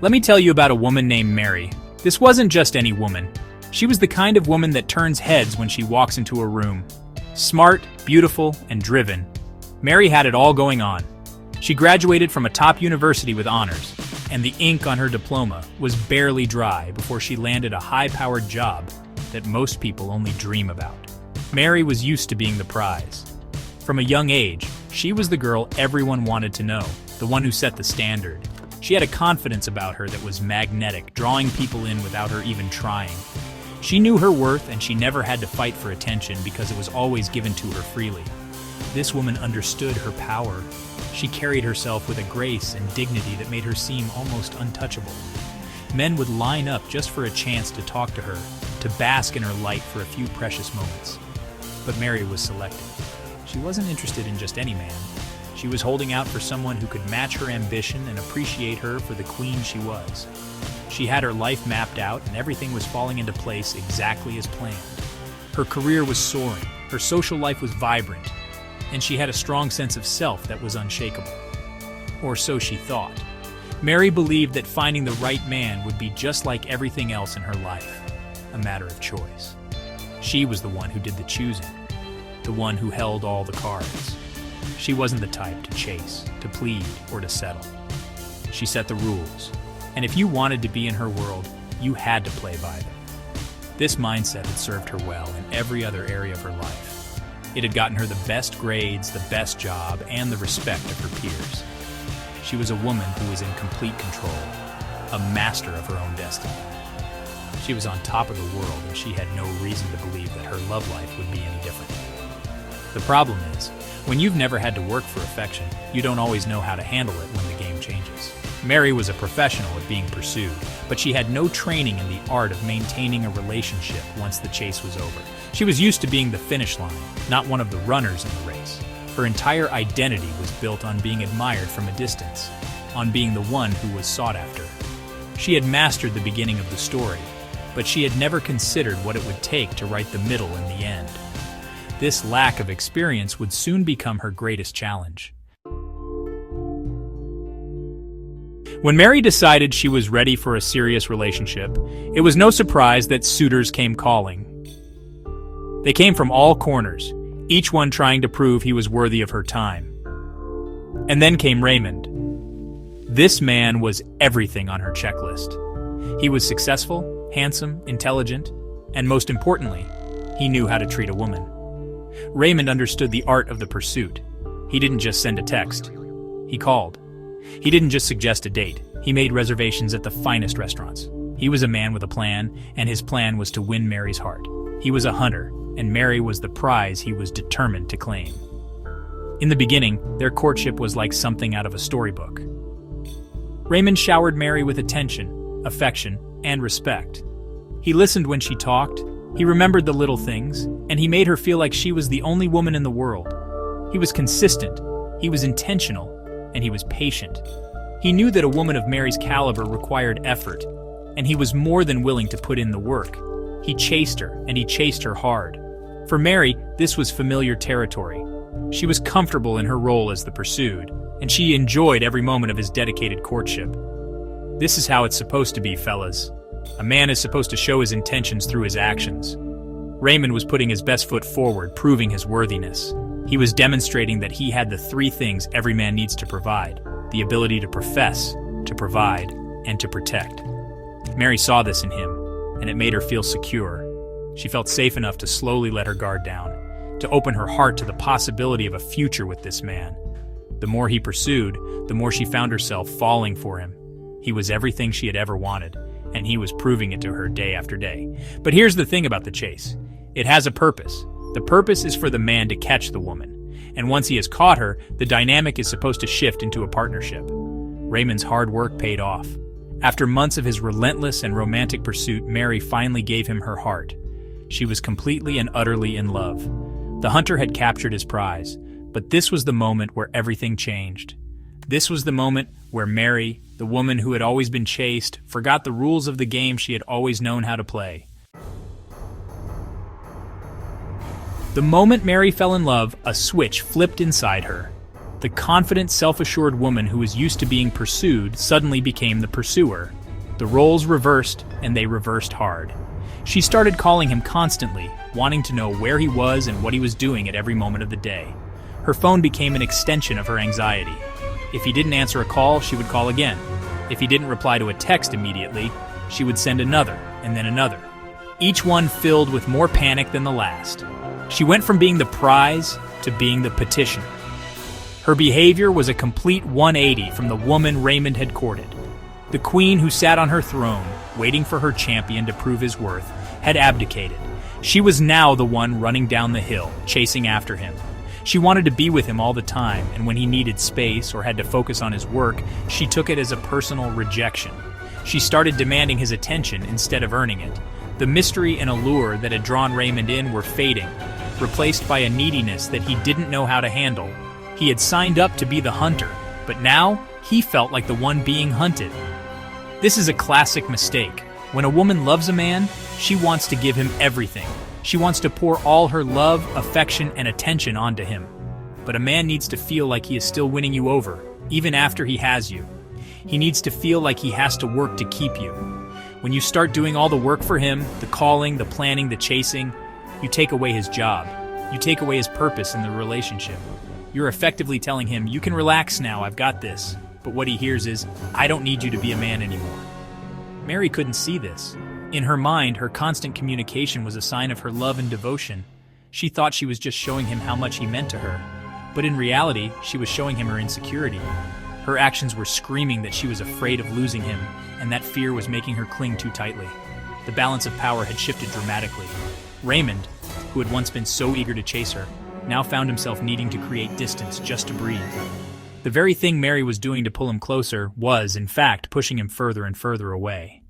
Let me tell you about a woman named Mary. This wasn't just any woman. She was the kind of woman that turns heads when she walks into a room. Smart, beautiful, and driven. Mary had it all going on. She graduated from a top university with honors, and the ink on her diploma was barely dry before she landed a high-powered job that most people only dream about. Mary was used to being the prize. From a young age, she was the girl everyone wanted to know, the one who set the standard. She had a confidence about her that was magnetic, drawing people in without her even trying. She knew her worth, and she never had to fight for attention because it was always given to her freely. This woman understood her power. She carried herself with a grace and dignity that made her seem almost untouchable. Men would line up just for a chance to talk to her, to bask in her light for a few precious moments. But Mary was selective. She wasn't interested in just any man. She was holding out for someone who could match her ambition and appreciate her for the queen she was. She had her life mapped out, and everything was falling into place exactly as planned. Her career was soaring, her social life was vibrant, and she had a strong sense of self that was unshakable. Or so she thought. Mary believed that finding the right man would be just like everything else in her life, a matter of choice. She was the one who did the choosing, the one who held all the cards. She wasn't the type to chase, to plead, or to settle. She set the rules, and if you wanted to be in her world, you had to play by them. This mindset had served her well in every other area of her life. It had gotten her the best grades, the best job, and the respect of her peers. She was a woman who was in complete control, a master of her own destiny. She was on top of the world, and she had no reason to believe that her love life would be any different. The problem is, when you've never had to work for affection, you don't always know how to handle it when the game changes. Mary was a professional at being pursued, but she had no training in the art of maintaining a relationship once the chase was over. She was used to being the finish line, not one of the runners in the race. Her entire identity was built on being admired from a distance, on being the one who was sought after. She had mastered the beginning of the story, but she had never considered what it would take to write the middle and the end. This lack of experience would soon become her greatest challenge. When Mary decided she was ready for a serious relationship, it was no surprise that suitors came calling. They came from all corners, each one trying to prove he was worthy of her time. And then came Raymond. This man was everything on her checklist. He was successful, handsome, intelligent, and most importantly, he knew how to treat a woman. Raymond understood the art of the pursuit. He didn't just send a text. He called. He didn't just suggest a date. He made reservations at the finest restaurants. He was a man with a plan, and his plan was to win Mary's heart. He was a hunter, and Mary was the prize he was determined to claim. In the beginning, their courtship was like something out of a storybook. Raymond showered Mary with attention, affection, and respect. He listened when she talked, he remembered the little things, and he made her feel like she was the only woman in the world. He was consistent, he was intentional, and he was patient. He knew that a woman of Mary's caliber required effort, and he was more than willing to put in the work. He chased her, and he chased her hard. For Mary, this was familiar territory. She was comfortable in her role as the pursued, and she enjoyed every moment of his dedicated courtship. This is how it's supposed to be, fellas. A man is supposed to show his intentions through his actions. Raymond was putting his best foot forward, proving his worthiness. He was demonstrating that he had the three things every man needs to provide: the ability to profess, to provide, and to protect. Mary saw this in him, and it made her feel secure. She felt safe enough to slowly let her guard down, to open her heart to the possibility of a future with this man. The more he pursued, the more she found herself falling for him. He was everything she had ever wanted, and he was proving it to her day after day. But here's the thing about the chase. It has a purpose. The purpose is for the man to catch the woman, and once he has caught her, the dynamic is supposed to shift into a partnership. Raymond's hard work paid off. After months of his relentless and romantic pursuit, Mary finally gave him her heart. She was completely and utterly in love. The hunter had captured his prize, but this was the moment where everything changed. This was the moment where Mary, the woman who had always been chased, forgot the rules of the game she had always known how to play. The moment Mary fell in love, a switch flipped inside her. The confident, self-assured woman who was used to being pursued suddenly became the pursuer. The roles reversed, and they reversed hard. She started calling him constantly, wanting to know where he was and what he was doing at every moment of the day. Her phone became an extension of her anxiety. If he didn't answer a call, she would call again. If he didn't reply to a text immediately, she would send another, and then another. Each one filled with more panic than the last. She went from being the prize to being the petition. Her behavior was a complete 180 from the woman Raymond had courted. The queen who sat on her throne, waiting for her champion to prove his worth, had abdicated. She was now the one running down the hill, chasing after him. She wanted to be with him all the time, and when he needed space or had to focus on his work, she took it as a personal rejection. She started demanding his attention instead of earning it. The mystery and allure that had drawn Raymond in were fading, replaced by a neediness that he didn't know how to handle. He had signed up to be the hunter, but now he felt like the one being hunted. This is a classic mistake. When a woman loves a man, she wants to give him everything. She wants to pour all her love, affection, and attention onto him. But a man needs to feel like he is still winning you over, even after he has you. He needs to feel like he has to work to keep you. When you start doing all the work for him, the calling, the planning, the chasing, you take away his job. You take away his purpose in the relationship. You're effectively telling him, you can relax now, I've got this. But what he hears is, I don't need you to be a man anymore. Mary couldn't see this. In her mind, her constant communication was a sign of her love and devotion. She thought she was just showing him how much he meant to her. But in reality, she was showing him her insecurity. Her actions were screaming that she was afraid of losing him, and that fear was making her cling too tightly. The balance of power had shifted dramatically. Raymond, who had once been so eager to chase her, now found himself needing to create distance just to breathe. The very thing Mary was doing to pull him closer was, in fact, pushing him further and further away.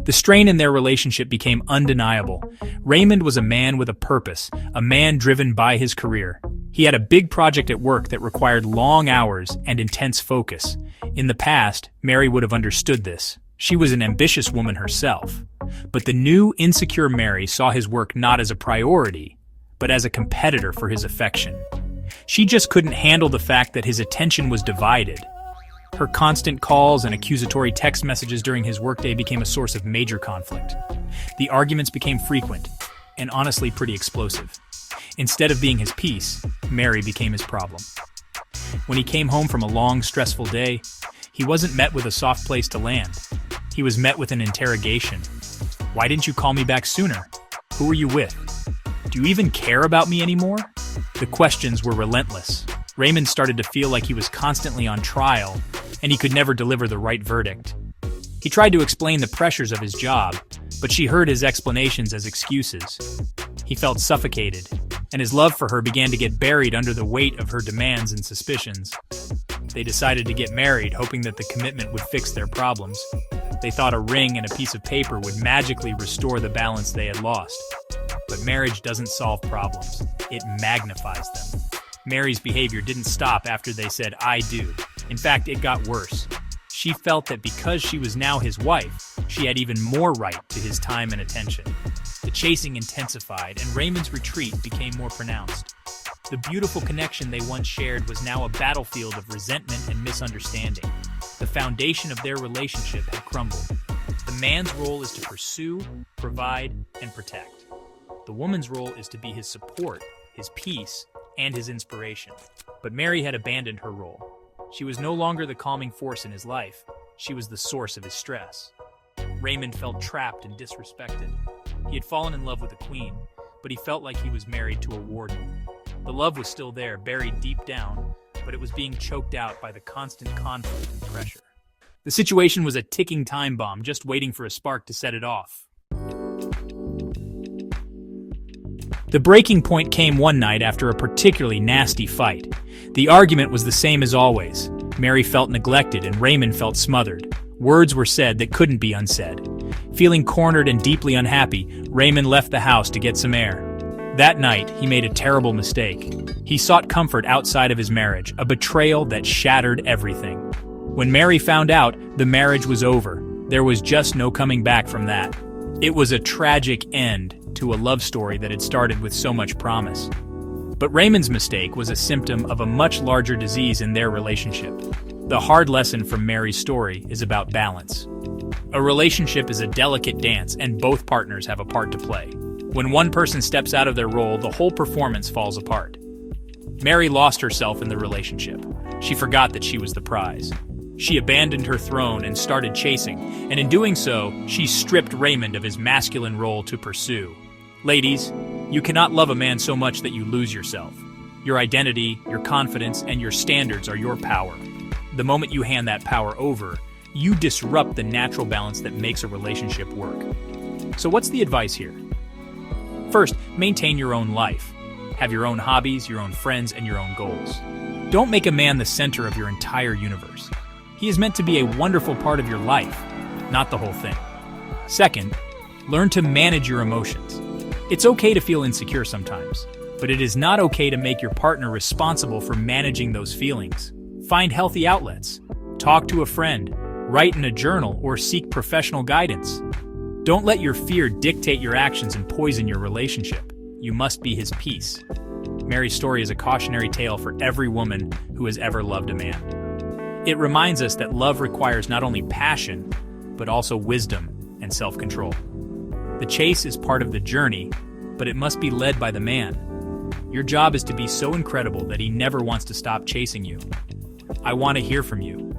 The strain in their relationship became undeniable. Raymond was a man with a purpose, a man driven by his career. He had a big project at work that required long hours and intense focus. In the past, Mary would have understood this. She was an ambitious woman herself. But the new, insecure Mary saw his work not as a priority, but as a competitor for his affection. She just couldn't handle the fact that his attention was divided. Her constant calls and accusatory text messages during his workday became a source of major conflict. The arguments became frequent, and honestly pretty explosive. Instead of being his peace, Mary became his problem. When he came home from a long, stressful day, he wasn't met with a soft place to land. He was met with an interrogation. Why didn't you call me back sooner? Who are you with? Do you even care about me anymore? The questions were relentless. Raymond started to feel like he was constantly on trial, and he could never deliver the right verdict. He tried to explain the pressures of his job, but she heard his explanations as excuses. He felt suffocated, and his love for her began to get buried under the weight of her demands and suspicions. They decided to get married, hoping that the commitment would fix their problems. They thought a ring and a piece of paper would magically restore the balance they had lost. But marriage doesn't solve problems. It magnifies them. Mary's behavior didn't stop after they said, I do. In fact, it got worse. She felt that because she was now his wife, she had even more right to his time and attention. The chasing intensified, and Raymond's retreat became more pronounced. The beautiful connection they once shared was now a battlefield of resentment and misunderstanding. The foundation of their relationship had crumbled. The man's role is to pursue, provide, and protect. The woman's role is to be his support, his peace, and his inspiration. But Mary had abandoned her role. She was no longer the calming force in his life. She was the source of his stress. Raymond felt trapped and disrespected. He had fallen in love with a queen, but he felt like he was married to a warden. The love was still there, buried deep down, but it was being choked out by the constant conflict and pressure. The situation was a ticking time bomb, just waiting for a spark to set it off. The breaking point came one night after a particularly nasty fight. The argument was the same as always. Mary felt neglected and Raymond felt smothered. Words were said that couldn't be unsaid. Feeling cornered and deeply unhappy, Raymond left the house to get some air. That night, he made a terrible mistake. He sought comfort outside of his marriage, a betrayal that shattered everything. When Mary found out, the marriage was over. There was just no coming back from that. It was a tragic end to a love story that had started with so much promise. But Raymond's mistake was a symptom of a much larger disease in their relationship. The hard lesson from Mary's story is about balance. A relationship is a delicate dance, and both partners have a part to play. When one person steps out of their role, the whole performance falls apart. Mary lost herself in the relationship. She forgot that she was the prize. She abandoned her throne and started chasing, and in doing so, she stripped Raymond of his masculine role to pursue. Ladies, you cannot love a man so much that you lose yourself. Your identity, your confidence, and your standards are your power. The moment you hand that power over, you disrupt the natural balance that makes a relationship work. So what's the advice here? First, maintain your own life. Have your own hobbies, your own friends, and your own goals. Don't make a man the center of your entire universe. He is meant to be a wonderful part of your life, not the whole thing. Second, learn to manage your emotions. It's okay to feel insecure sometimes, but it is not okay to make your partner responsible for managing those feelings. Find healthy outlets. Talk to a friend, write in a journal, or seek professional guidance. Don't let your fear dictate your actions and poison your relationship. You must be his peace. Mary's story is a cautionary tale for every woman who has ever loved a man. It reminds us that love requires not only passion, but also wisdom and self-control. The chase is part of the journey, but it must be led by the man. Your job is to be so incredible that he never wants to stop chasing you. I want to hear from you.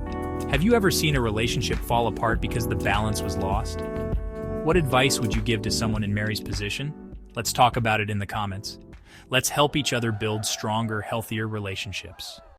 Have you ever seen a relationship fall apart because the balance was lost? What advice would you give to someone in Mary's position? Let's talk about it in the comments. Let's help each other build stronger, healthier relationships.